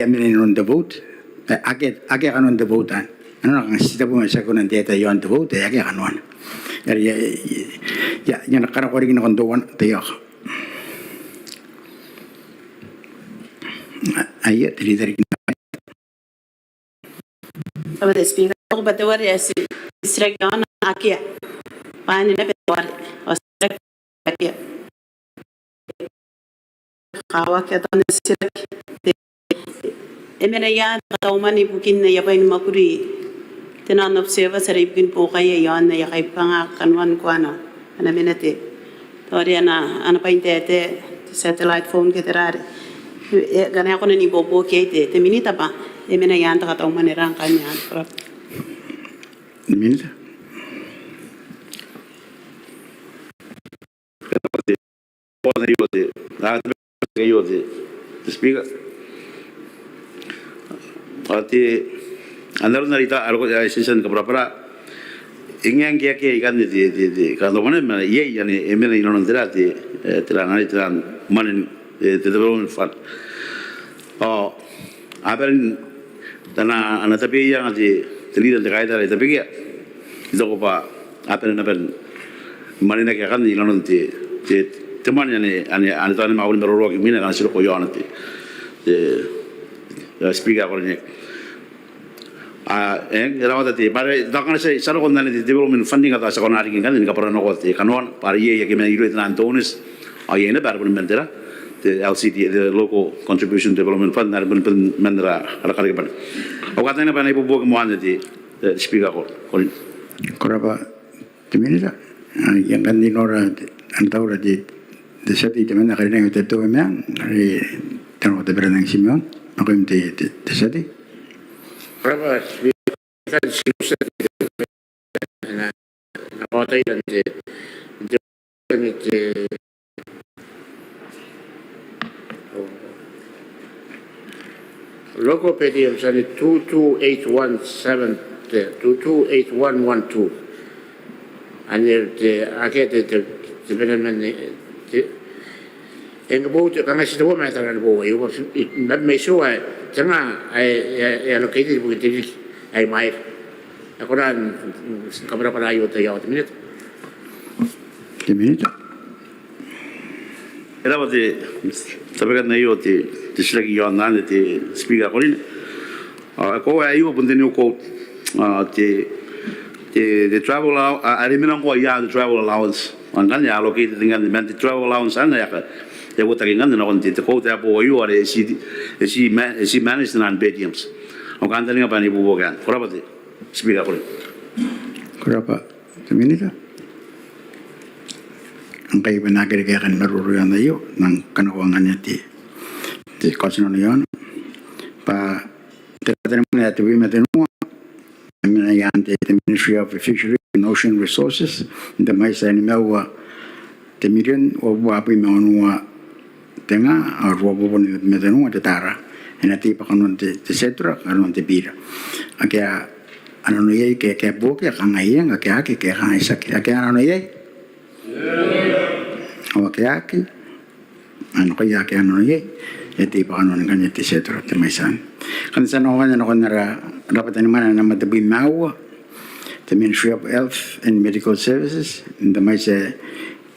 on the vote. I get on the vote. Ano ang sita po sa ko ng data yon the vote ay kanon. Ya yan nakara ko rin ng doon tayo. Ay tiri Aba the speaker ko batawar ya strike on akia. Pani na batawar. Strike akia. Kawa kaya to strike. Emena ya taumani bukin na yapain makuri. Tinan observa sa ribkin po kaya yon na yakay panga kanwan ko ano minute tori ana pa intete satellite phone ke terare gana ako na ni bobo ke te minita pa emena yan ta katong manirang kanya minita the speaker andar narita algo ya session ka para ingyan kia ikan di kalau mana mana ye yani emena inonon terati terang manen development fund oh aben dana ana tapi yang di terlihat terkait dari tapi ya itu apa manen kia kan inonon teman yani ane tuan mau berorok mina kan silo koyo anati speaker ko ni era tadi para dakan saya saro kon nani development funding ata sa kon ari kan ni kapara no kote kanon para ye ke me iru tan tones ay ene bar bun mentera the LCD the local contribution development fund nar bun mendra ala kali ban o kata ne bana ibu bo mo ande di speaker ko koraba timinita yang kan dinora antaura di sati temen kali nang teto meang ari tano te berenang Simeon ako imte te sati Berapa kan siusan na napatay lang di local PDM sa 228112 and the akete the benefit en boat kan si do ma tan bo yo me so tanga ai allocated budgetary ai mai akora kamera para yo te yo minute era bade sabe na yo te slagi yo nan te speaker ko ni ko ai yo bunde ni ko the travel arimina ko ya the travel allowance angan ya allocated dengan the travel allowance an ya ya ko tagingan na kon te ko te po yo are si manage nan bedrooms o kan tani pa ni bubo kan ko rabate speaker ko koraba timinita ang kay banagari kaya kan maruruyan na yo ng kanawangan niya ti konsino na yon pa tinatanong mo na ito matinunga yan the Ministry of Fisheries and Ocean Resources the may sa animawa timirin o wapi maunwa tenga or wapo ni matinunga tatara inati pa kanon te setra kanon te bira kaya ano no yay kaya boke kangayang kaya isa kaya ano yay o kaya ano kaya ano yay iti pa kanon kanya te setra te maysan kan sa no kanya no nara dapat naman na matabi mawa the Ministry of Health and Medical Services the may sa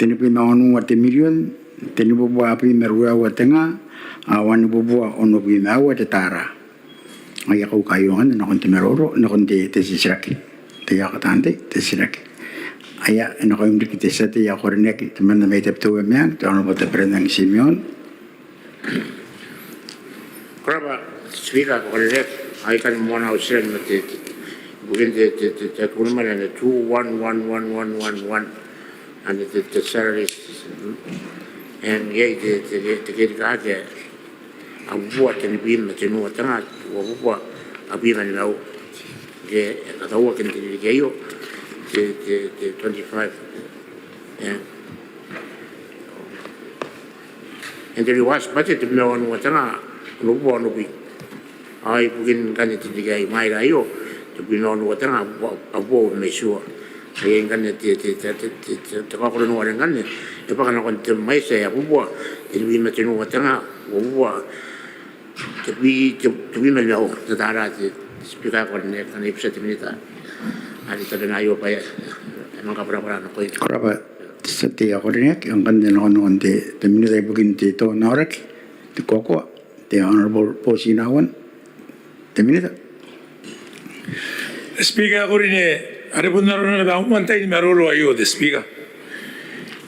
tinipi maunu at million tinibubuwa api meruwa watenga awan bubuwa ono bi mawa tatara ay ako kayo na konti meroro na konti tesiraki tiya katante tesiraki aya na ko imdi kitesate ya kornek teman na may tapto emang tawo ba ta Referral Simeon Kraba speaker ko I can one out share with it. Begin the Kurman and the 211111 and the salaries and yet the get gaga a what and beam at the no tanga or what a beam and now get a work in the gayo the 25 and there was budget to know on what tanga no one will be ai begin kan itu juga mai rayo tu binon watang abo mesua ai kan itu kau kalau orang kan itu kan kon mai saya abo itu bi metenu watang abo Tapi melhor da dara de explicar com né kan ipsa timinita ali ta na yo pa emang ka para no koi Korapa sati ako rin ang kanda noon te minute ay bugin te to narak te koko te honorable po sinawan te minute. Speaker ko rin are po naroon na ba one time marolo ayo the speaker.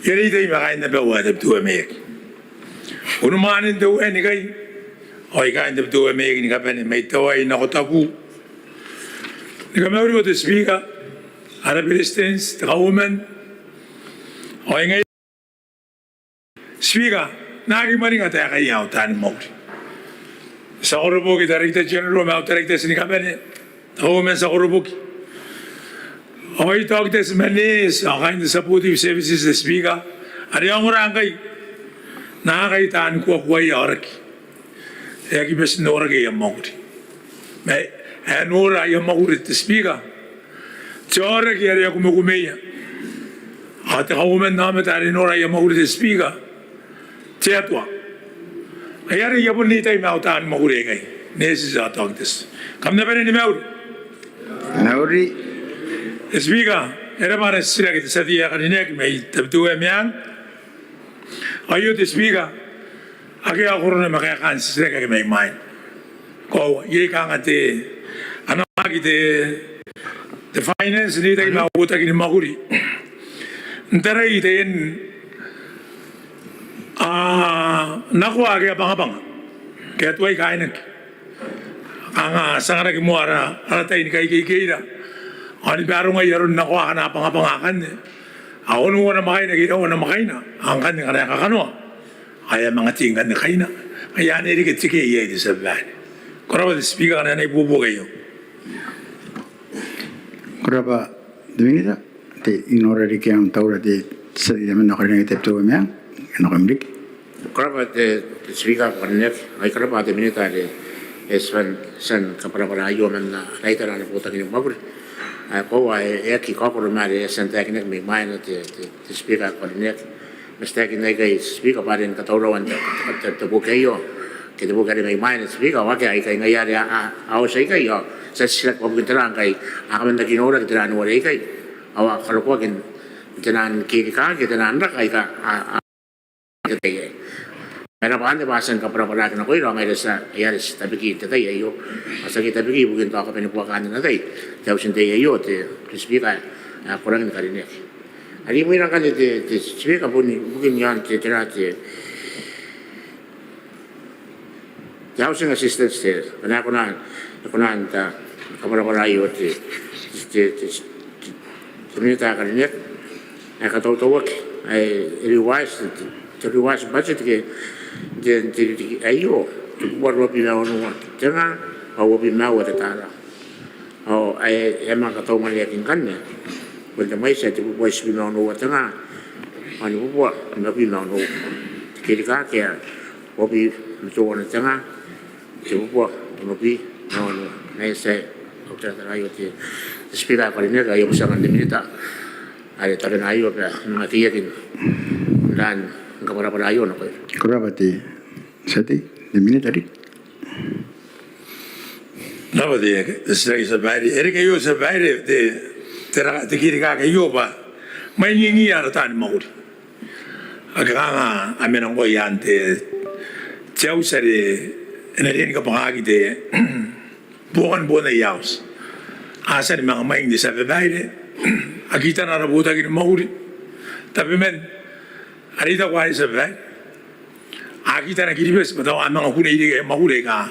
Yari tayo makain na ba wadab tuwa mayek. Unumanin daw ni kay ay kain dab tuwa mayek ni kapan may taway na ko tabu. Ni kamari ko the speaker are Palestinians the woman ay ngay speaker nari maring atay kay yaw tan mo. Sa orobo ki director general ma director ni kapan woman sa orobo ki. I talk this many kind of supportive services the speaker. Ari ang orang kay nakakaitaan ko ako ay arki. Kaya kibas na oras ay amaguri. May anora ay amaguri the speaker. Tiara kaya rin ako magumaya. At kauman namin tayo nora ay amaguri the speaker. Tiyatwa. Kaya rin yapon nita ay mautaan maguri kay. Nesi sa talk this. Kam na pa rin ni Mauri. Nauri Speaker, era para sila kita sa tiya kanina may tabtuwa miyan. Ayo the speaker, agi ako rin makayakan sila kaya may mind. Ko ye ka nga te ano agi the finance ni tayo mabuta kini maguri. Ntara ite yan nakuha agi abang-abang. Kaya tuway kain ang sangar agi mo ara tayo ni kay na. Ani baru ngayon nako ana pangapangakan ni. Ako nung na makay na ginawa na makay na. Ang kanya kaya kakano. Kaya mga tingkan na kayo na. Kaya nirikit sige iya ito sa bahan. Kura ba speaker na naipupo kayo? korapa the minute te inora ri kaya ang taura te sa yaman ako rin ite tuwa miya ano kamrik. Kora de speaker con ne ai kora de minita de san kapara ayo man na later na puta kini maguri. Ko ai ki ko ko ma de san teknik mi mai na de speaker con ne mistake ne kai speaker pa den ka tauro wan te bukayo ke de bukari mai mai na speaker wa ke ai kai ngai ya a o sai kai yo sa sila ko bintaran kai a ka menda kinora ke tiran wa kai awa kalau ko kin tinan ki ka ke tinan ra kai ka a ke Era bande basan ka para na ko iro ngai sa yaris tapi kita tai ayo asa kita pergi bukan tak apa ni puakan na tai tau sinte ayo te speaker kurang ni kali ni ari mo ira kan te speaker bukan yan te terate housing assistance te na anta ka para ayo te minta kali ni ka tau work ai rewise budget ke jadi ayo buat wapi mau nuat jangan wapi mau ada tara emang kata orang yakin kan ya benda mai saya tu buat wapi mau nuat jangan ani buat wapi mau nuat kira kira wapi macam jangan tu buat wapi mau nuat nai saya dokter terayu tu speaker kali ni ayo bersama diminta ada taran ayo mati yakin dan kepada ayo nak Korapa te sati the minute tadi. Napa de sila sa bairi. Eri kayo sa bairi te kiri ka kayo ba may ngingi ara tan maguri. Aganga amen ang yan te tiyaw sa rin ka pangagi te bukan na yaws. Asa ni mga maing di sa bairi. Akita na rabuta kini maguri. Tapi men arita ko ay sa bairi. Kita nak kiribes betul amang aku ni dia mahu lega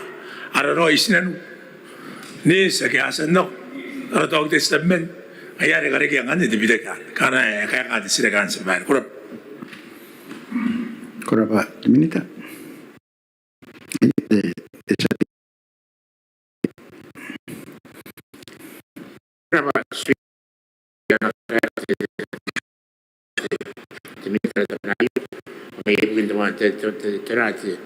ada roh isinan ni sekian no atau kita statement ayah negara yang anda dibidakan karena kayak ada silakan sebenarnya Korapa the minute may bukan teman terati.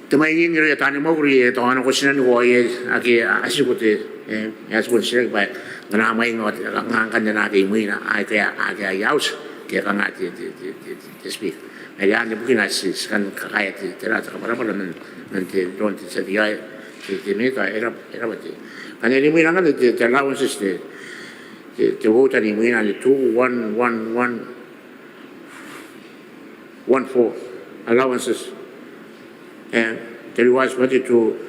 Teman ini ngira tani mau kuri tahan aku sinan gua aki asyik tu asyik pun sirik baik. Karena mai ngot ngangkan dan aki mui na aki yaus dia kanga dia speak ya ni bukan nasi kan kaya dia terasa berapa nanti don dia minta era betul kan ini mungkin kan dia allowances dia vote ni mungkin ada 21114 allowances and there was budget to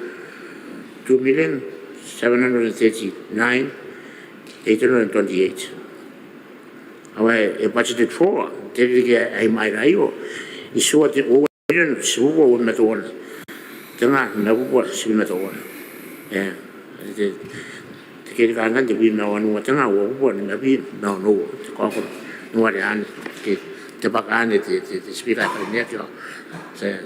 2,739,828. Away budgeted for. Did get a my ayo. Is what the over super metal. Tanga never was metal. Yeah. The kid can't be no one what I will maybe no to cover. No one the back and the speaker of the neck.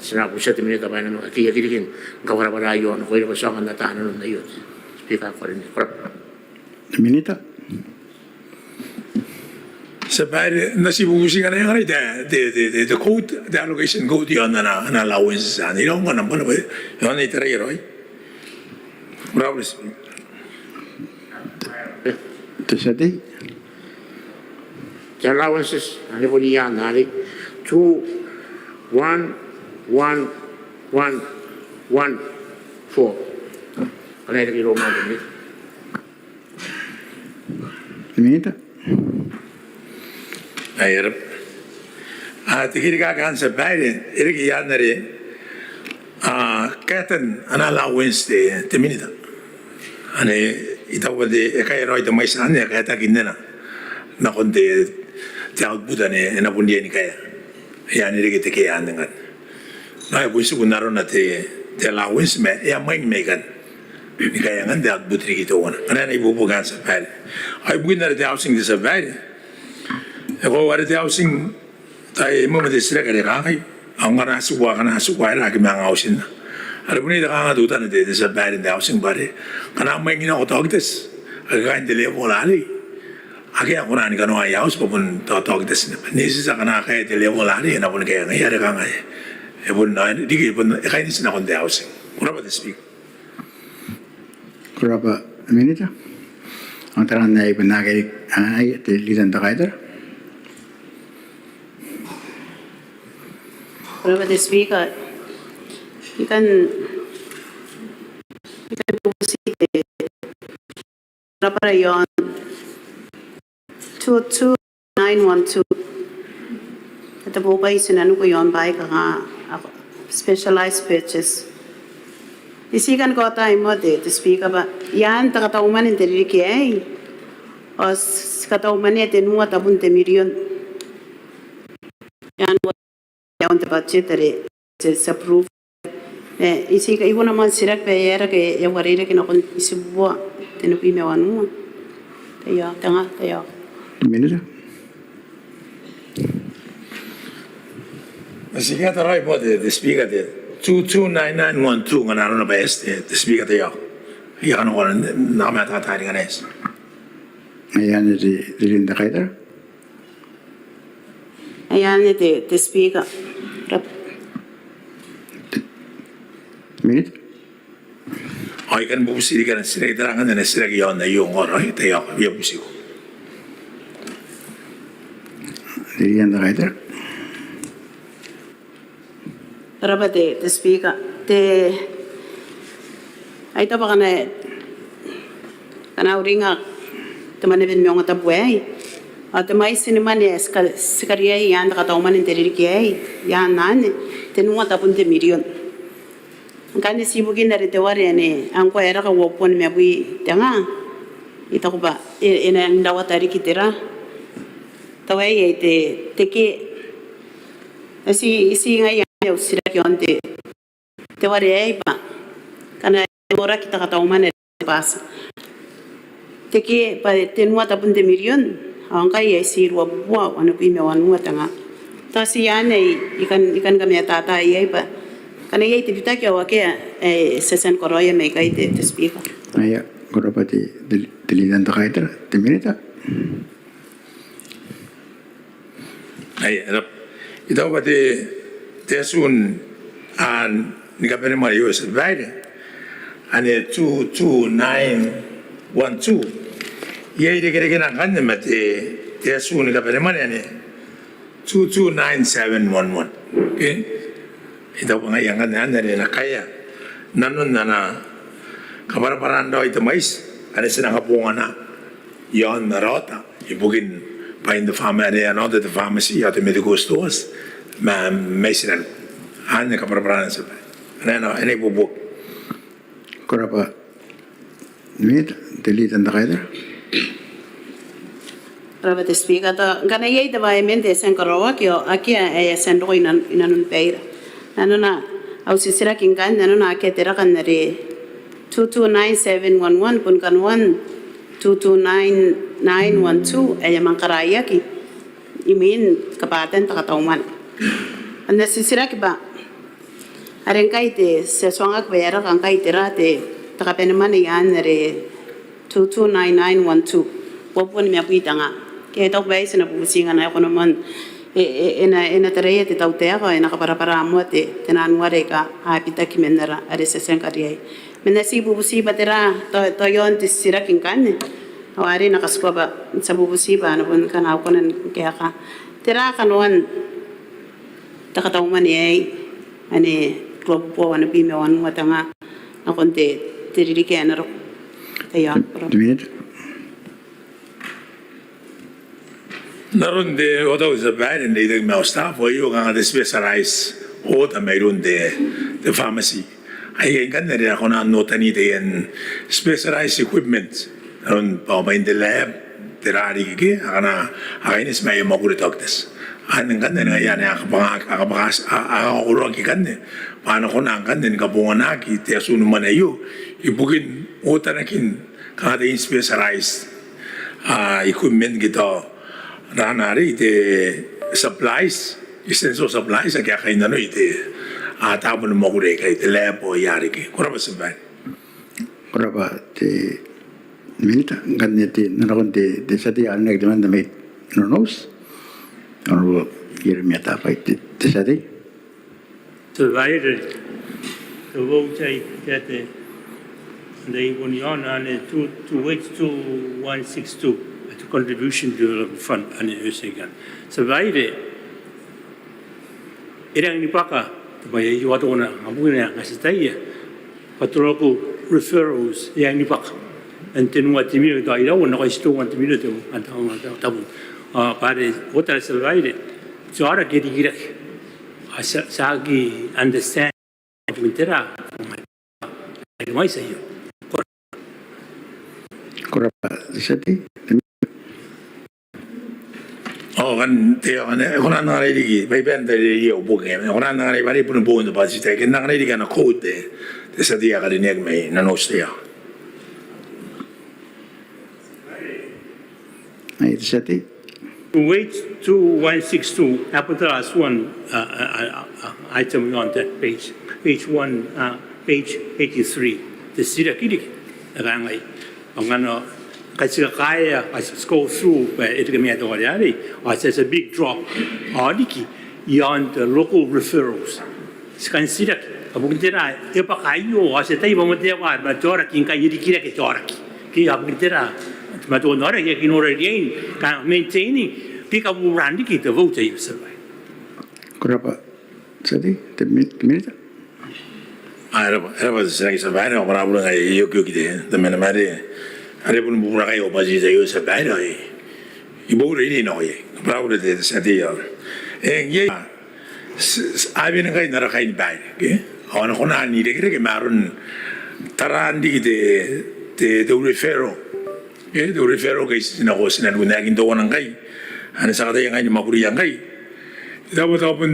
Sina po siya timinit pa na kaya-kilikin kawara para yon ko yung pasang na tanan na yun speak up for ni corp Minita. Sa bahay nasibugusin ka na yung the code, the allocation code yun na allowance sa nila. Kung anong ba yun ay tarayro eh. Bravo. Ito siya di. The allowances ano po niya nari 2,1,1,1,4 ano yung Roma din Minita. Ay, tigil ka kan sa bahay irigi yan na rin katan an allowance de minita. Ano itaw ba di kaya ro ito may saan niya kaya tagin na na kundi tiyawag buta ni napundiyan ni kaya. Yan irigi tiki yan nga. Ay busi ko naroon na te allowance me ya main megan. Ni kaya nga tiyawag buta ni kito wana. Ano na ibubugan sa bahay. Ay bugin na rin housing di sa bahay. Ako wala housing tayo mo sila kaya kakay. Ang nga nasukwa lagi mga housing na. Alam mo nito ka nga duta na dito sa bahay di housing bari. Kana may ginakotog des. Agakain telepo lali. Aki ako na ni kano ay house papun tawag des na. Nisi sa kana kaya telepo lali na pun kaya ngayari ka nga eh. E pun na di kaya pun kaya nisi na kundi housing. Kura ba the speak? Kura ba minita? Ang tarang na ipanagay ay litan ta kayo. Kura ba the speaker? Ikan pusite. Kura para yon 22912. Ito po ba sinano ko yon ba ka specialized purchase. Isikan ko tayo mo de the speaker ba yan takatauman ng deliki ay o katauman niya tinuwa tabun temirion yan on the budgetary is approved. Isika ibu naman sirak payera ke ya warire ke nakon isibwa tenupi mewanu. Tayo tanga tayo. Minita. Sige taray po the speaker de 229912 nga naroon na ba the speaker tayo. Iyan ko na matatay nga nes. Ayan di linda kayo. Ayan the speaker. Minute. Ay kan busi ka na sila itarangan na sila yon na yung oray tayo yung busi ko. Linda kayo. Raba the speaker. Ay ito ba kana uringa teman-teman mo nga tabuay. At may siniman sekariya yan nakatauman ng teririkiay. Yan nane. Tenunga tapon te milyon. Ang kanya sibugin na rito wari yan ang kwa era ka wapon may bui. Tanga. Ito ko ba. Ina ang dawa tari kitira. Taway ay teki. Isi nga yan. Sila kyon te wari ay ba. Kana ora kita katauman na pas. Teki pa tenunga tapon te milyon. Ang kaya sirwa buwa ano pi mewanunga tanga. Tas yan ay ikan kami tata ay ba. Kana yai tipita kya wake sesen koroya may kay te speaker. Ay kura pa di linda kayo. Di minita. Ay ito ba te sun an ni ka pwede mariyo sa bayan. Ane 22912. Yay de kere kena kanya mate te sun ni ka pwede mariyo ane 229711. Okay? Ito pa nga yung ganyan na kaya. Nanon na kaparaparaan daw ito mais. Ano sinakapungan na. Yon na rota. Ibugin pa in the family, the pharmacy, at the medical stores. May sinan. Ano kaparaparaan sa ba? Ano ibubuk. Kurapa. Dilitan na kayo. Rabat speaker to gana yei da vai mente sen korowa kyo akia e sen ro inanun peira nanuna au sisira kingan nanuna ke tera kan nare 229711 pun kan 229912 e mangkaraya ki imin kapaten takatauman anda sisira ki ba aren kai te se swanga kwera kan kai tera te takapeneman yan nare 229912 popon me apitanga ke tok bai sina pusinga na ko naman ena tareya te tau te ka ena ka para mo te tenan ware ka apita ki menera are se sen kariai mena si bubusi batera to yon te sira kin kan awari na kasko ba sa bubusi ba na pun kana ko nan ke ka tera kanon takataw man ai ani club po ana pi me wan watanga na konte tiriri ke na ro kaya 2 minutes. Naron de oda is a bad and they think staff or you gaan de specialize oda meron de pharmacy. Ay kan na rin ako na nota ni de specialized equipment. Naron pa in the lab terari ki ana is may magulit doctors. Anong kan na yan akabakas akakulong ki kan ne. Paano ko na kan din kabungan na ki te sunu man ayo ibugin oda na kin kada in specialized equipment gito. Ranari ite supplies, essential supplies kaya kayo na no ite tapon mo ko rin kayo ite lepo yari kayo. Kurapa sabay? Kurapa te minita ganiti narakon te sati anak teman damit nonos. Ano kirim yata pa te sati? Survivor, the vote I get they won on 2822162. Contribution development fund and again. Survive irang ni paka tabay yu ato na amuna ngasi tayo patroko referrals yang ni paka and tinwa timiro da ila wala ko sto wan timiro to antang tabu pare otra survive so ara gedi gira sagi understand wintera mai sayo Kurapa sati? kan te ona na ri gi bai ben de ri o bu ge ona na ri bari pun bu ndo ba si te ke na ri ga na code te sa dia ga nek me na no stia Ay sati? Wait 2162 apparatus one item on that page 83 the sira kiri rangai angano kasi kaya kasi go through it can be at all yari or there's a big drop adiki beyond the local referrals consider abugintera e pa kayo ase tai mo te wa ba tora kin kai dikira ke tora ki abugintera ma to nora ye kinora yin ka maintaining pick up randi ki the vote you survive Kurapa sati? Te minita? era sa ki sa ba na para bula ngai yo ki de the mena mare are pun bu ra yo ba ji sa yo sa ba na ibu ri ni no ye para bula de sa dia ye abi na kai na ra kai ba ke ona kona ni de ke marun tarandi de referral de referral ke sina ko sina lu na gindo wanang kai ana sa kada yang ai mapuri yang kai dapat pun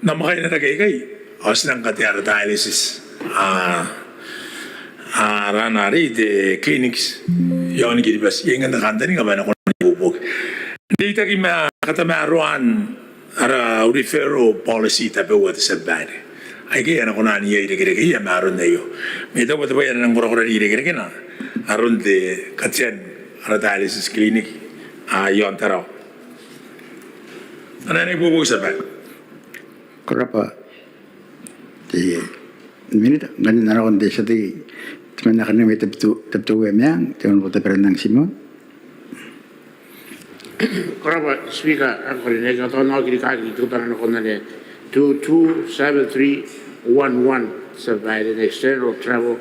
nama kai na kai asnang ka tiar dialysis ranari de clinics yon gidi bas yengan da kandani ga bana ko bubuk dita ki ma kata ma ruan ara referral policy ta be wat sabane ai ge ana kona ni ide gere ge ma ron yo me da wat ba yana ngoro ngoro ide gere na arun de katchen ara dialysis clinic yon taro ana ni bubuk sabane Kurapa di minita ganin narakon de sati teman nak ni metap tu yang jangan buat perenang Simon. Koraba speaker akori ne ka tono kiri ka ki tutana no konane 227311 survey the external travel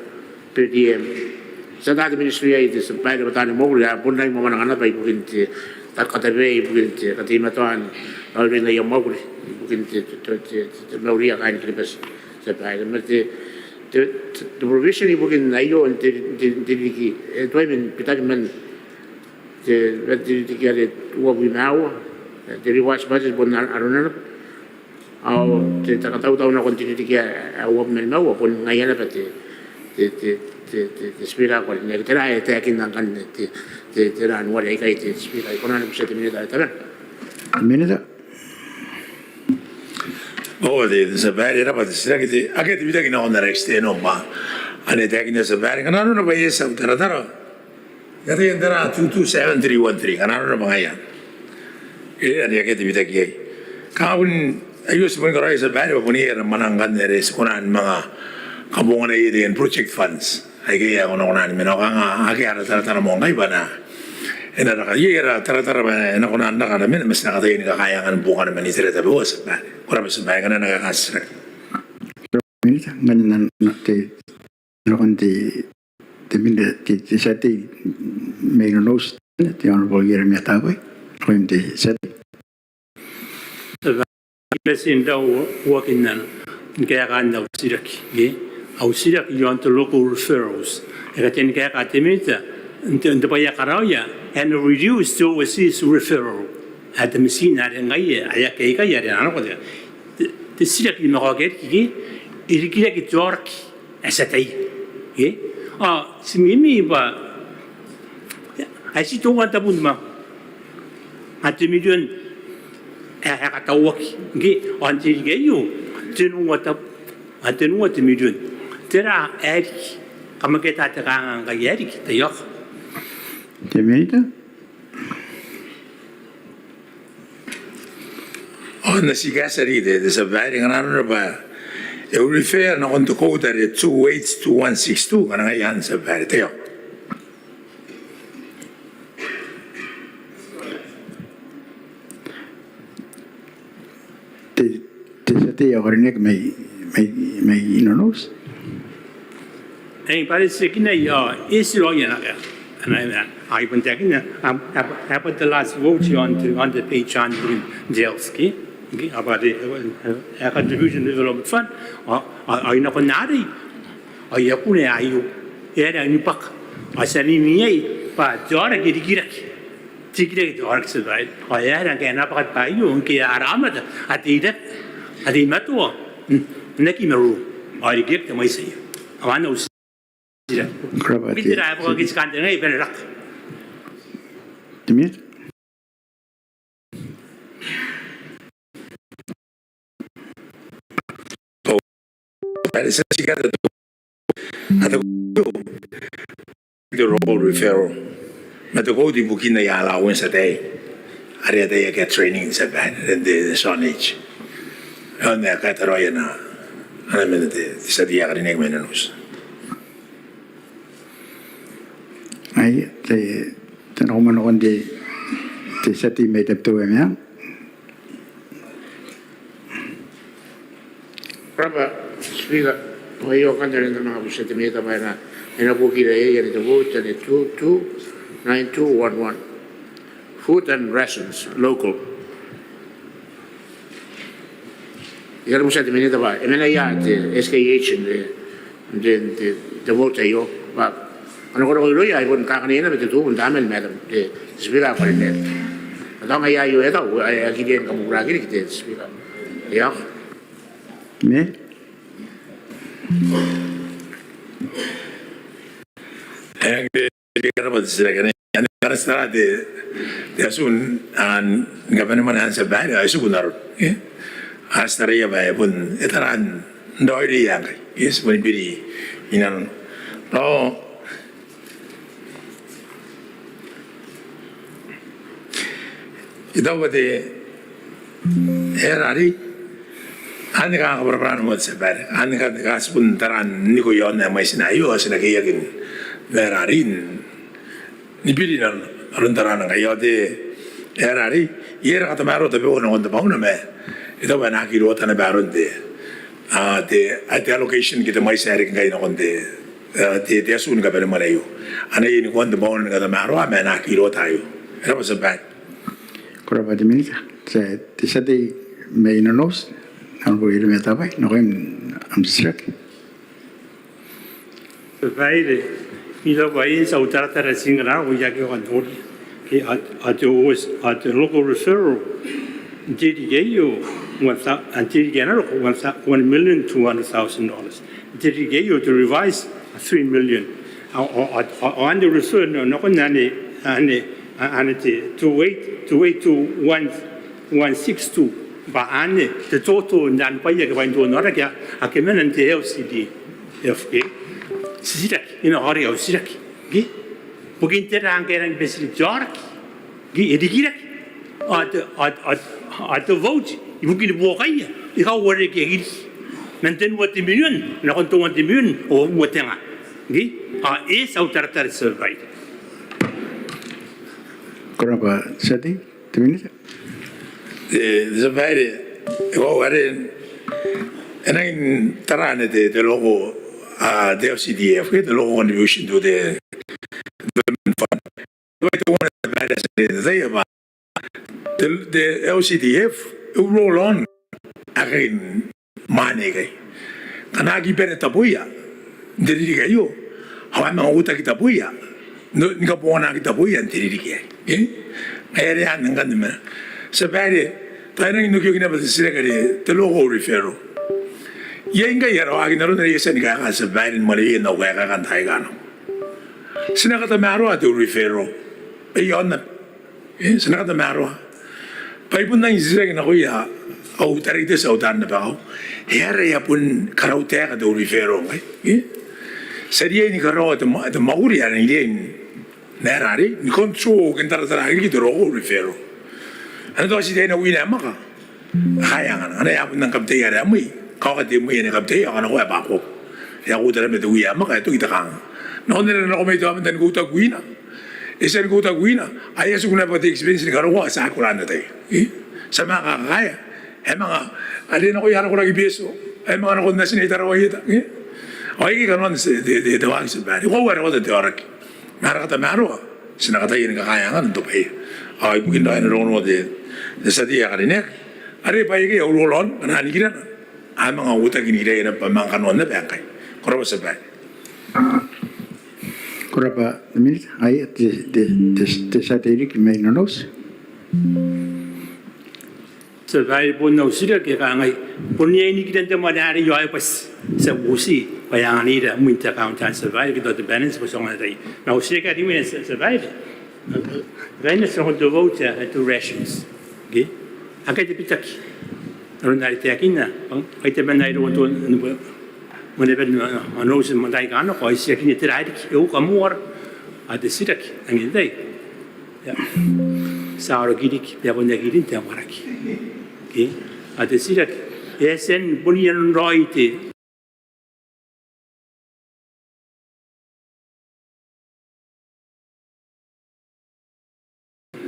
per diem. Sa dati ministry ay the survey ko tani mo ya punay mo man ana pa ibukinti takatabe ibukinti katimatuan alwin na yung mo ibukinti to Maria kain kribas survey mate the provision ibukin na yo the employment pitagman the what we now the rewatch budget bon aron au te takatau tau na continuity kia au men mau pun ngayana pa te spira ko ne tera e te akin nan kan te ran wa ai kai te spira ko na ni se te minita ta ben minita Oh, the Sabari era the Secretary. I get to be taking on the next day, no ma. And attacking the Sabari, and I don't know why yes, out there. There are 227313, and I don't know why. And I get to be taking. Kawin, I used to rise a bad of one year, and Manangan, there is one and Manga, Kabona and project funds. I get on Minoganga, I get a Taramonga, Ibana. And a year, Taratara, and on another minute, in Gaya and Bogan, and it's a boss. What I was bag and I asked. minita ngayon na te naroon te minda te sati may nos te honorable Jeremy Ataboy ko yung te sati President working nan kaya ka na usiraki au sirak you want to local referrals kaya tin kaya ka temita nte pa ya karaya and reduce to overseas referral at the machine at ngai aya kaya ka ya ano ko te sirak ni makoget ki irikira ki tork asatai simimi ba ai si to wanta bun ma at million akatawaki ngi anti geyu tenu wata atenu wata million tera eri kamaketa ta kanga yeri kita yok te minita on the Sigasari, there's a very another by a refer no on the code at 282162, and I answer very there. te sati agorinek may inonos ei parece que nei is lo yana ka and I went taking happened the last vote on the page on Zelski about the contribution development fund ai na konari ai yakune ayu era ni pak asani mi pa jora girgira tigre dork se vai ai era que na pak pa yu que aramada atida adi matua neki meru ai gek mai sei awana usira bidira ba ki skan de ngai ben rak te minita Parece que the role referral. But the go to Bukina Yala once a day. I get training in Saban and the Sonnage. On the Cataroyana. And I mean, the Sadia in Egmenus. ay te naman on te sati may tapto em Raba, speaker, yo kandarin na mga busete mita ba na inabuki na yan ito vote and 229211 food and rations local. Yan busete mita ba? Emena ya the SKH and the vote yo ba. Ano ko ro ya ibon ka kanina bito tu punta amen madam the speaker pa rin. Adang ay ayo ito ay agidin kamura gid kite speaker. Yeah. me And the Carabas and Carastarate, they soon and government answer bad. I should not. Astaria by one Etaran, Doily Yang is when be in no. It over the Erari. Ani ka kabarabran mo sa bar. Ani ka kaspuntaran ni ko yon na may sinayo sa nagayagin. Nararin. Ni pili na runtaran ng kayo de Erari, iera kata maro tapi ono on the bauna me. Ito ba nakiro ta na baron de. The allocation kita mai sari ngai no konde. Te asun ka pele malayo. Ana ini kon the bauna kata maro me nakiro tayo. Era was a bad. Kura ba diminita. Te sa de me ino nos. Ang buhay me tabay. No ken am sirak. Vaire, ilo vai sa utara singra o ya ke kantori. Ke at local referral. Dirigeio $1,200,000. Dirigeio to revise $3 million. On the refer no konane ane 2821162 ba ane the total nan pa ya ba ndo no ra kya akemen te LCD FK sirak ina ori au sirak gi bugin te rang kerang besri jork gi edigirak at the vote bugin bo kaya ika wore ke gi nanten wat million na kon to wat million o watenga gi sau tartar survey Kura ba sa de diminita. Zabari, ko arin enang tarane de logo the LCDF, the logo contribution to the development fund. The one that they about the LCDF roll on again money. Kanagi benetabuya, the Rigayo, how am I uta kitabuya? No Nigapona kitabuya and Tirige. Area and Gandima. Sabari, Taining no giving up the secretary, the logo referral. Yenga Yaro Agnaro, Seneca has a bad in Maria and the Wega and Taigano. Senaca Maro to referral. Beyond them. Senaca Maro. Pipuna is saying, oh, yeah, oh, take this out on the bow. Here I put Karotera to referral. Said Yen Caro at the Mauri and Yen Nerari, control and Tarazari to all referral. And those days we never Hayan, and I have not come there and we call it the way and come there on a web apple. I would have met the way I'm to eat the hang. No, then no made up and then go to Guina. He said, go to Guina. I just would never take experience in Garawa, Sakura day. Samaka, Emma, I didn't know you had a Peso. Emma on the Senator. I can understand the ones bad. What was the Dork? Marata Maro, Senata in Gayan to pay. I begin to know the Sadia Arinek. I repay a roll on and I get it. I'm a water in the up among on the back. Cross a bag. Kura ba diminita. Ay the satiric may no nos. So vai no sira ke kangai punya ini kita temu ada hari jauh pas sebusi bayang ni dah minta kauntan survive kita the balance pasang ada. Now sira kali ni survive. When it's on the vote to rations. Okay? Akai te pitaki. Runa te akina. Ai te bana iro to mone ben ano se mandai kano ko isi akini te rai ki o kamor a de siraki angin dai. Ya. Saaro gidik ya bonda gidin te amaraki. Okay? A de siraki. Esen bunian roite.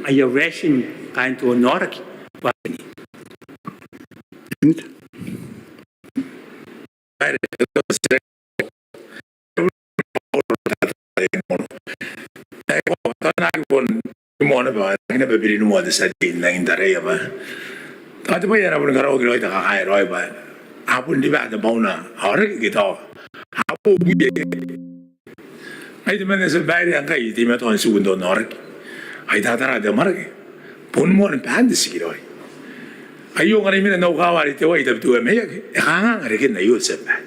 Ay ration kain to noraki pani. Never been more the setting in the area. I way I would go to a high roy by. I wouldn't live at the bona or get off. How would we I demand as a very angry dimmed on Sundo Nork. I thought the market. Pun more and pan the sea. I you want to know how I wait up to a make I reckon the youth said that.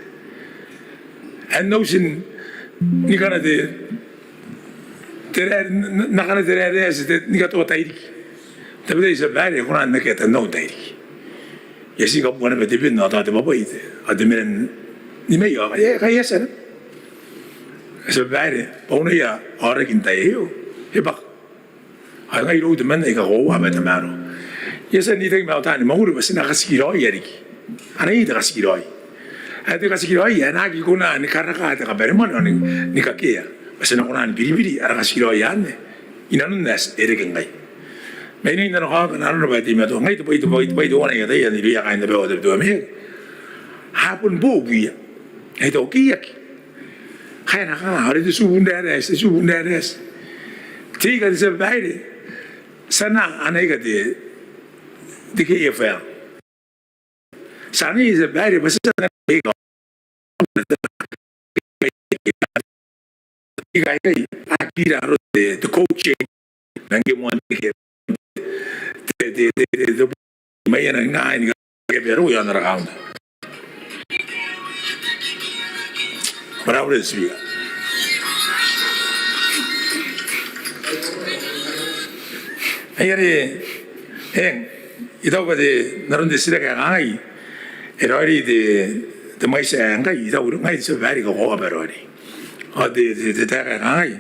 And notion Nicola de Nakana de Res, Nicato Tairi. The place of very grand naked and no Tairi. Yes, you got one of the dividend not out of a weight. At the men, you may have, yes, sir. It's a very only a Oregon Tayo. Hibak. I like you to men like a whole about the marrow. Yes, I need to about time. More was in a Caskiro, Eric. I need a Caskiro. I think Caskiro, and I go on the Caracata, a very money on Nikakea. Was an on Biribiri, a Caskiro Yan. In a nest, Eric and I. Meaning na naka na ano ba di mato ngai to pai to ana ya dai ni ria kain da ba de do me hapun bu gi ai to ki ya kai na ka hari de su bunda res ti ga se baile sana ana ga de ke ya fa sana is a baile ba sa na be ga kai akira ro de coaching nange mo de may na nga pero yan na round bravo de siya ayari ito ba de naroon de sila kaya ngay erori de may sa ngay ito ulo ngay sa bari ko pero ari o de kaya ngay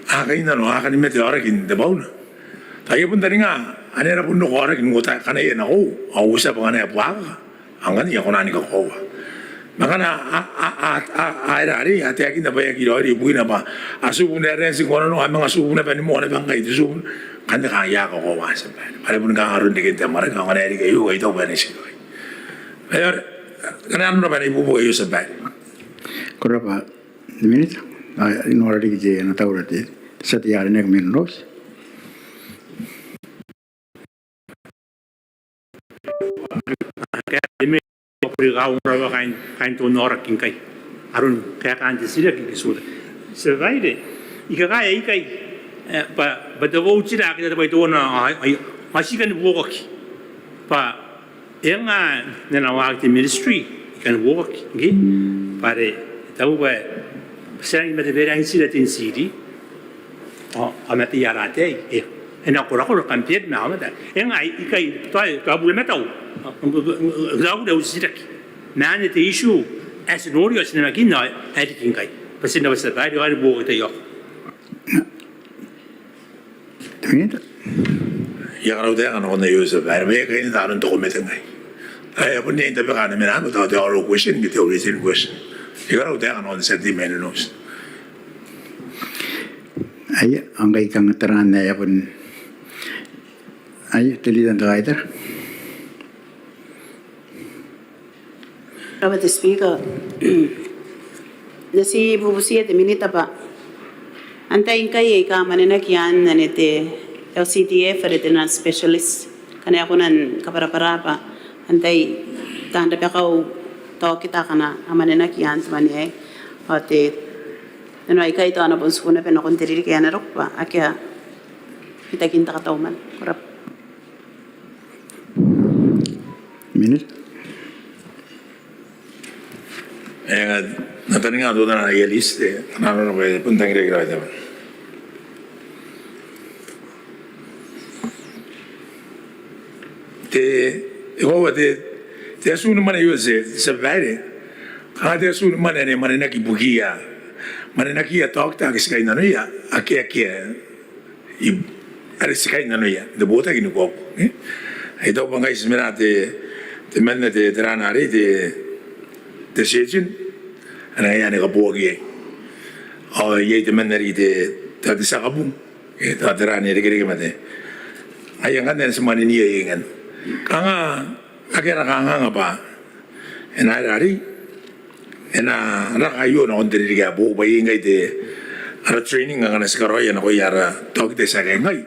akin na no akin may teorekin de bauna tayo pun tadi nga anera pun no kora kin ngota kana ye na ko ausa pa kana apa angan ya kona ni ko makana a ari ate akin da baya kiro ari buina ba asu pun ere si kono no amang asu pun pa ni mo na bangay tu sun kan ka ya ko wa sa ba pare pun ka arun de kita mara ka ngana ri ke yu ito ba ni si ko pero kana no ba ni bubu yu sa ba Korapa, minute. In order to get an authority, set the other neck minutes. Kaya obrigado para kain to nora king kai arun kaya kan desira ki suda sevaide ikagaya ikai pa de vouchira que de to na asikan work pa enga na work the ministry can work ngi pare tau ba sang me de verang sila tin city o amati yarate e na kora kora kampiet na amata enga ikai to bu metau Grau de usiraki. Nane te issue as an audience na magina editing kai. Kasi na basta tayo ay buo ito yo. Minute. ya grau de ano na use ba me ka ni daron to kometen ngai ay pun ni tabi kana me na ko to ro question ki te origin question ya grau de ano sa di menos Ay, ang kay kang taran na yapon. Ay, tilidan to either. Robert the Speaker, nasi bubusiya te minita pa. Antayin kayo ka manina kiyan na nete LCDF at ito na specialist. Kanya ako nan kapara-para pa. Antay tanda pa kao to kita ka na manina kiyan sa maniya. Ate, ano ay kayo ito na po sukuna pa na kontirili kaya na rok pa. Akya, kita kinta ka tauman. Kurap. Minute. nataninga do na ya liste ano no pwede puntang regla ito te asu no mana yo se vale kada te asu no mana ne mana na ki bugia mana na ki talk ta ki skai na no ya aki i are skai na no ya de bota ki no ko ai do bangai smera te menne te tranari te sejin ana ya ne kapo gi o ye te meneri te sakabu e ta terani de kiri mate ai ngan den semani ni ye ngan kanga akera kanga ngapa ena rari ena ra ayo no ndiri ga bo ba ngai te ara training ngana skaro ya no yara tok te sa ngai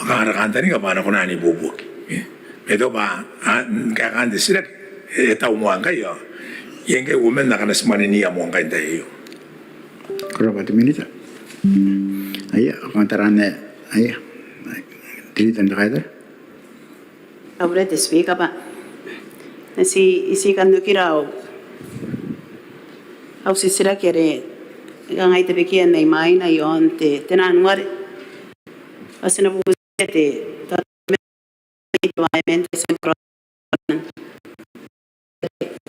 ka ra kantani ga ba no nani bubu pero ba ka kan de sira tau mo ngai yo yenge women na kana semani ni amo ngai dai yo Korapa te minute. Ay, ang taran na ay. Tilidan to either. Abre te Speaker pa. Nasi isi kan nukirao. Au sisira kere ngai te bekian nei mai na yon te tenanuare. Asina bu te environment central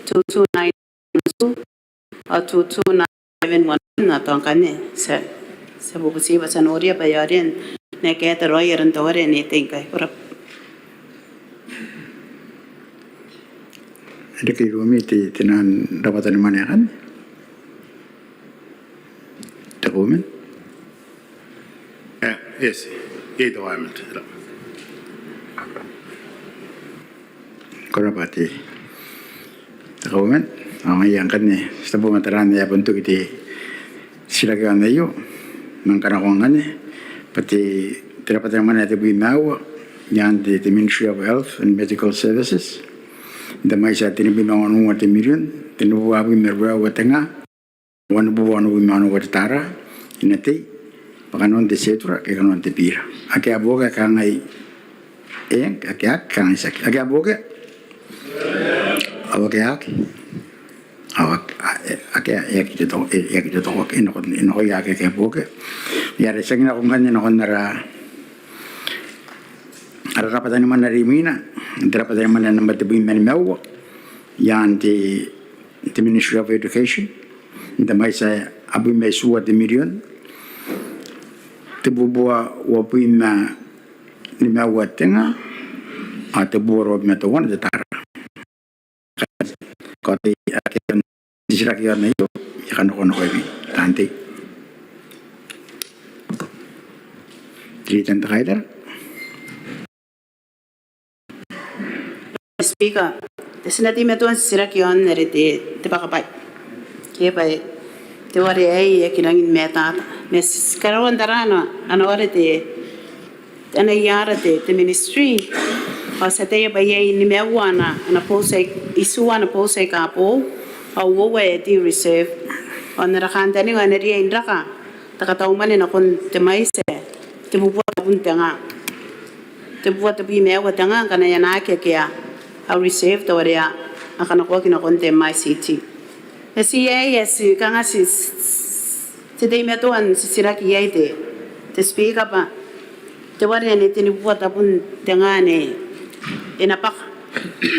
2292 or 2291 na tongkane sa bubusi ba sa noria pa yarin ne kaya te royer and tore ni tingkay kurap. Ada kay rumi ti tinan dapatan mana kan? Dokumen. Yes. Ito amat. Korapati. Kauman, ang iyang kan ni sa pumataran niya punto iti sila kaya na iyo mangkanakuangan ni pati tirapat naman natin binawa yan di Ministry of Health and Medical Services damay sa tinibinangan ng wati milyon tinubuwa merwa watanga wanu buwanu bimano watara inati pakanon de setura kaya kanon de pira ake aboga kangay ake kangay sak ake aboga awak yakit to ino yake ke boke yare sagina kung ganyan ako nara rapatan naman na rimina rapatan naman na matibing manimaw yan di Ministry of Education damay sa abu may suwa di milyon tibubuwa wapin na nimawat nga at tibuwa rob na tuwan at tara kati akin disirakiyan na ito yakan ako na kayo tanti tritan ta kayo Speaker, desnati metuan sirakyon nerete te pakapay. Kaya pa te wari ay kinangin meta mes karawan darano ano wari te anayara te ministry o sa te ba yay ni mewana na posay isuwa na posay kapo o wowe di reserve o narakanta ni nga nariya indraka takatauman na kun te maise te bubuat bunta nga te bubuat bi mewa tanga kana yana kaya I received the area I can work in a content my city. Yes, kanga today meto an siraki yaite. To speak up the one and it in what upon tangane in a pack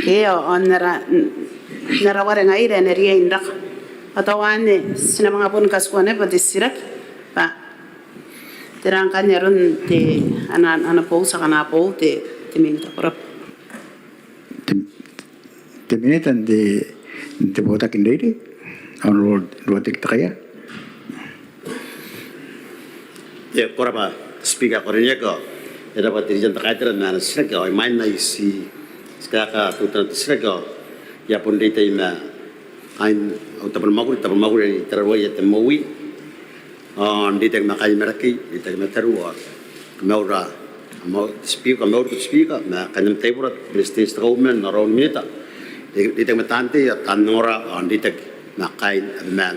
here on Narawar and Ida and area in Rak. Atawane Sinamapon Casquane, but the sirak. The Rankanyaron the Anaposa and Apo the Minta. Terminatan di botak indiri on rotik takaya Ya korapa speaker korenya ko era patirijan takaya na sirka o main na isi skaka tutan sirka ya pun dita ina ain tapal magur ni terwa ya temowi on dita makai meraki dita meterwa maura mau speaker na kanam tebura prestige government around minita dita matante ya tanora on dita makai man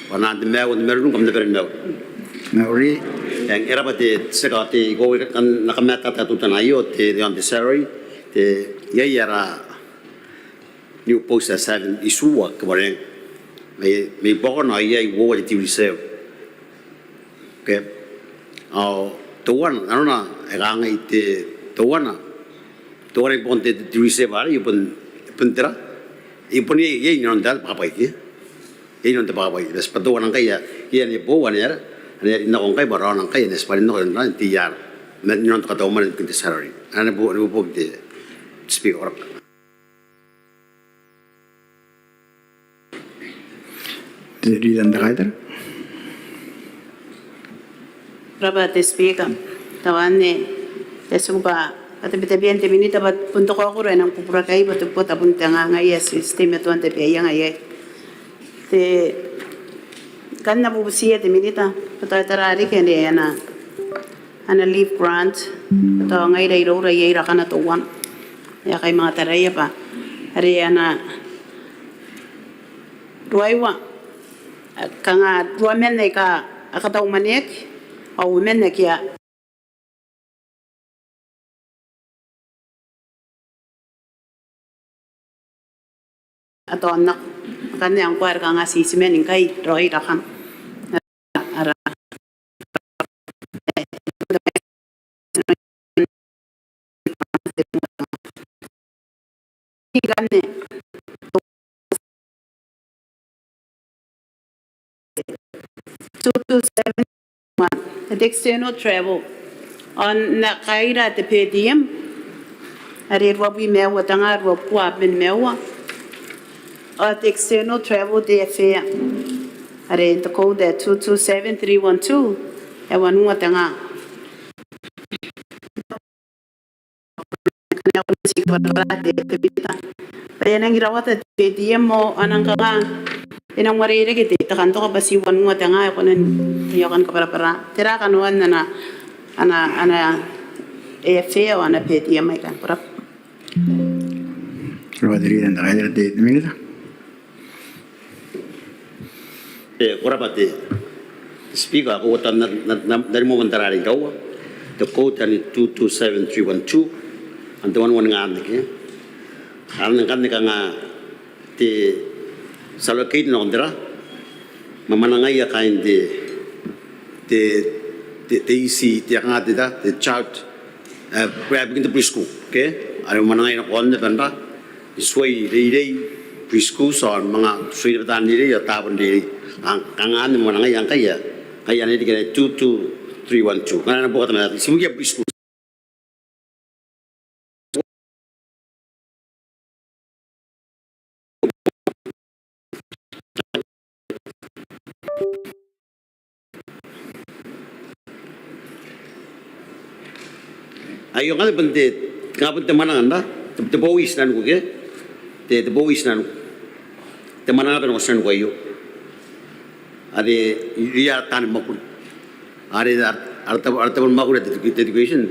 wana de mew de merun kam de mew Maori yang era pati sekati go kan nakamata ta tutan ayo te on the salary te yara new post 7 isuwa kabareng me bokon ay wo di reserve ke au tuan ano na erang ite tuan ponte di reserve ari puntera ipun ye non dal papa iki ye non te papa iki des patuan ang kaya ye ni buwan ya na kung kay baron ang kaya des parin no na tiyar men non ka tawman kinti salary ana bu di speak or di dan takaya Raba te speaker tawane tesuba at bitabian te minita bat punto ko ako rin ang pupura kay bat po tapunta nga yes system ito ante piya nga ye te kan na bubusiya te minita patarari kene ana leave grant to ngay iro ye ra kana to wan ya kay mga taraya pa ari ana ruaiwa kanga ruamen ka akataw manek o women na kaya ato anak kanya ang kwar ka nga sisimen ng kay Roy Rakan ara gane 227 the external travel on na kaira te PDM ari robi mewa tanga ro kwa ben mewa at external travel de affair are the code 227312 e wanua tanga berarti kita. Bayan ang girawa ta dia mo anang kanga inang marire kita takan to kapasiwan mo tanga ko nan yakan ka para tira kanuan na ana feo ana dia mai kan para Rodríguez anda a ver de minuto. Korapati speaker ko tan dari mo mantarari kau the code ani 227312 and the one ngam ke an kan ka nga te salokate no ndra mamana ya kain te isi te nga te da te child begin to preschool okay ari mamana no kon de banda isway dei preschool so mga free dan ni ya tabon dei ang mo na ngayon kaya ni dikene 22312 kana na bukat na simuya preschool ayo kan bende ngapun teman anda te boys nan ko ke te boys nan te mananga no san ko ayo ade iya tan makul are arta makul education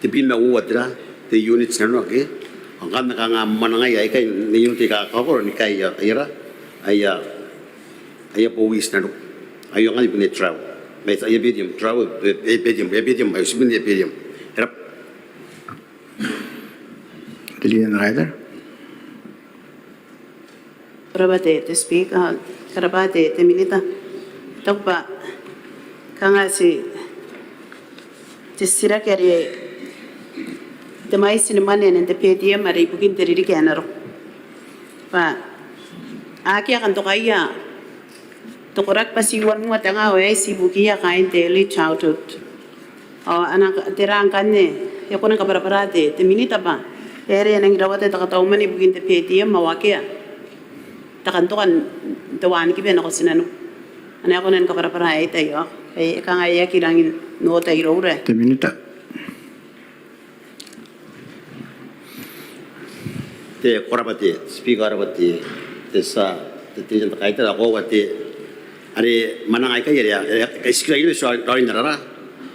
te bin ma uwatra te units nan ke angkan ka mananga ya kai ni unit ka ko ni kai ya aya boys nan ayo ngali bin travel mais ayo medium travel medium ayo bin medium Dilihan rider. Karabate te speak karabate te minita tokpa kanga si te sira kare te mai sinimane ne te PDM mari bukin te riri kenaro pa aki akan to kaya to korak pasiwan mo tanga we si bukia kain te early childhood o anak terang kanne ya kona kabarapara te minita ba ere nang rawate takataw man ibugin te PDM mawakia takantukan tawan ki ben ako sinano ana ako nan kapara ay tayo ay kangaya kilangin no tayo ore Te minuta. te korapati speaker arapati te sa te tijan ta kaita ako wati are manang ay kaya ya iskra ile so rawin dara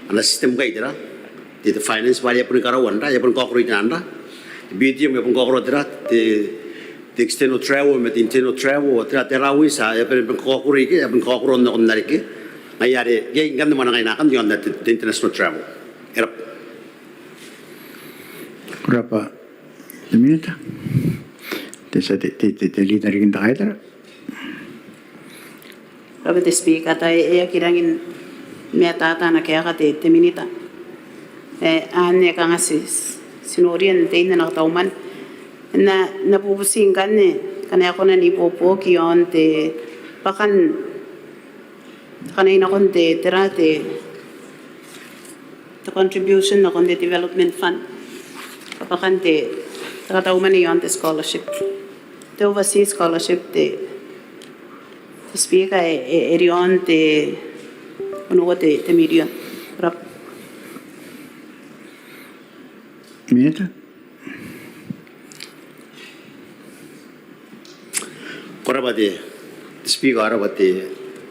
ana system kai dara te finance bali apun karawan ra apun kokri nanda BTM apun kokro dara te external travel met internal travel tra terawi sa apun kokri ke apun kokro no nari ke ayare ge ngam manang ay nakan yon that international travel erap Berapa? Te minuta. Te lihat dari kita rider. Rabe te speak ata e kirangin me tata na kaya ka te minita ane kanga sinorian te na tauman na napupusin kan kana ako na ni popo kiyon te pakan kanina kon te terate the contribution na kon te development fund pakan te tauman ni yon te scholarship te overseas scholarship te speak erion te uno te million rap Minuta. korapati speaker arapati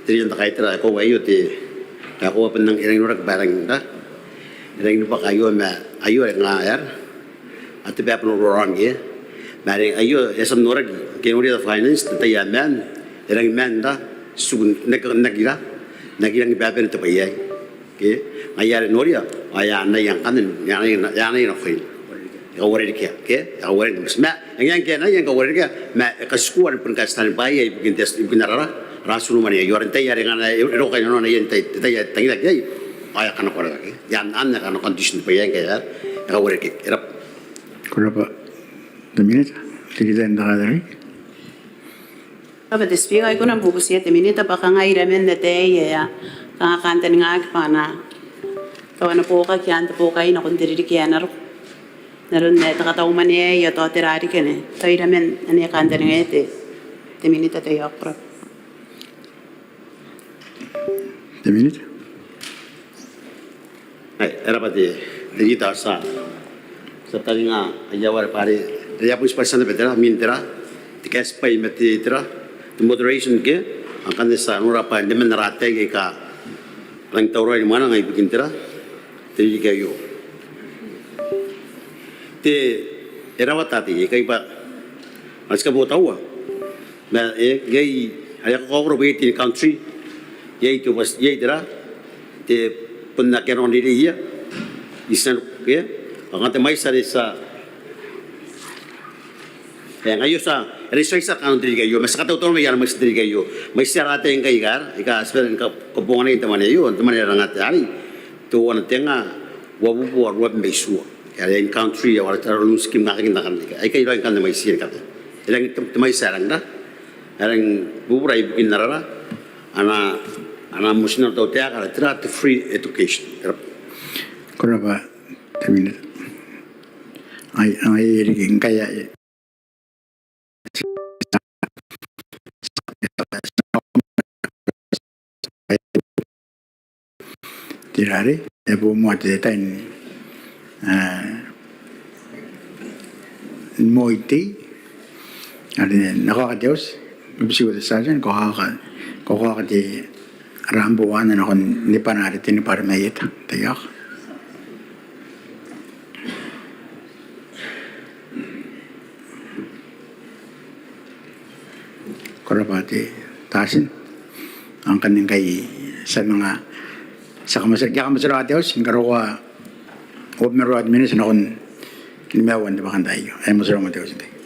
tijan ta kaita ako wayo te ako apun nang irang nurak barang da irang nupak ayo ma ayo nga yar ati ba apun orang ye mari ayo esam nurak kenuri da finance ta yaman irang man da sugun nagira ba pen to payai ke ayar noria aya na yang kanen yang no khin awore ke awore ma yang ke na yang awore ke ma kaskuar pun kastan bai bikin tes bikin rara rasulu mani yoran tay yare ngana ro ka no na yen tay tangi ke aya kana kora ke yan an na kana condition pai yang ke ya awore ke rap Berapa? Te minuta. Te lihat dari. Rabe te speak ay kunang bubusiya te minita pa kanga iramen na te ya kanga kantan nga pana kawana po ka kiyan po kay na kundiri kiyan na ro naron na takataw man ya to terari kene to iramen ani kantan nga te minita te yakra Te minuta. ay erapati dita sa sa tali nga ayawar pare ya pus person betera mintera ti cash pay meti tera the moderation ke akan sa nura pa de men rate ke ka lang tawro ni mana ngai bikin tera ti ke yo te era watati kai pa mas ka botawa na gai aya ko ro beti country ye itu was ye tera te punna ke ron dia isan ke angate mai sare sa yang ayo sa resource country kayo mas katauton may mas diri kayo may sarate ang kaigar ika asperan ka kubungan ito man yun teman yang ngate ari to wana tenga wabu buar wab mesu ya in country ya wala tarun skim ngakin nakan ay kayo lang kan may sir kate ilang temay sarang da arang buburay bukin narara ana musna to tea kala trat free education Kuna ba tamin ay riging kaya tirare e po mo te tan moiti ale nakakadios ibig sa atin ko di rambuan na kon ni panari tini para mayita tayak korapati tasin ang kaning kay sa mga sa kamasarati house karawa huwag meron at minutes na kon limawan di ba kantayo ay masarang matawag